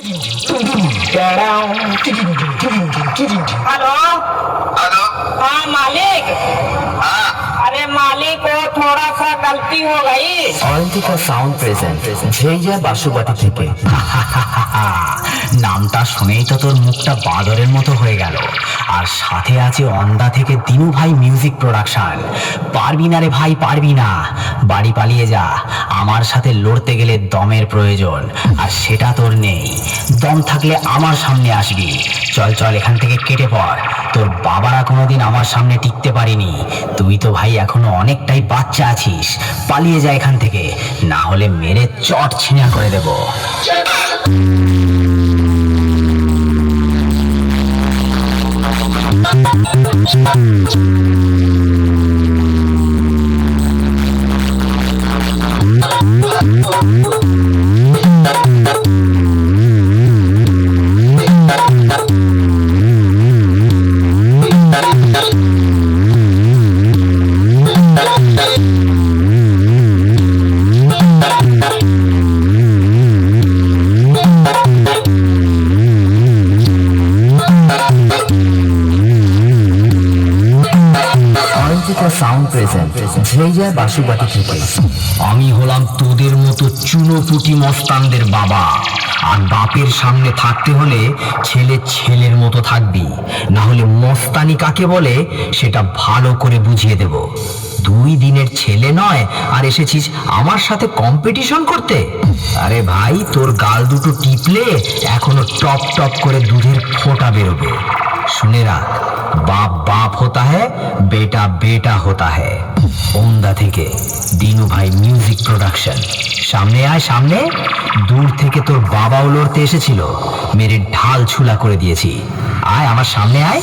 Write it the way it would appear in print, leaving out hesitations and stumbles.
Hello. Hello. हाँ मालिक। हाँ। अरे मालिक वो थोड़ा सा गलती हो गई। অয়ন্তিকা সাউন্ড প্রেজেন্ট ঝেইয়া বাসুবাটি থেকে। নামটা শুনেই তো তোর মুখটা বাদরের মতো হয়ে গেল। আর সাথে আছে অন্দা থেকে দিনু ভাই মিউজিক প্রোডাকশন। পারবি না রে ভাই, পারবি না। বাড়ি পালিয়ে যা। আমার সাথে লড়তে গেলে দমের প্রয়োজন, আর সেটা তোর নেই। দম থাকলে আমার সামনে আসবি। চল চল এখান থেকে কেটে পড়। তোর বাবারা কোনোদিন আমার সামনে টিকতে পারিনি। তুই তো ভাই এখনো অনেকটাই বাচ্চা আছিস। পালিয়ে যা এখান থেকে, না হলে মেরে চট ছিঁড়া করে দেবো। সাউন্ড প্রেজেন্ট ঝেইয়া বাসুবাটি থেকে। আমি হলাম তোদের মতো চুনোপুটি মস্তানদের বাবা। আর বাপের সামনে থাকতে হলে ছেলে ছেলের মতো থাকবি, না হলে মস্তানি কাকে বলে সেটা ভালো করে বুঝিয়ে দেব। 2 দিনের ছেলে নয় আর এসেছিস আমার সাথে কম্পিটিশন করতে? আরে ভাই, তোর গাল দুটো টিপলে এখনো টপ টপ করে দুধের ফোঁটা বেরোবে। শুনে রাখ, बाप बाप होता है, बेटा बेटा होता है। ओंदा থেকে দিনু ভাই মিউজিক প্রোডাকশন। সামনে আয় সামনে। দূর থেকে তোর বাবাও লড়তে এসেছিল, মেরে ঢাল ছুলা করে দিয়েছি। আয় আমার সামনে আয়।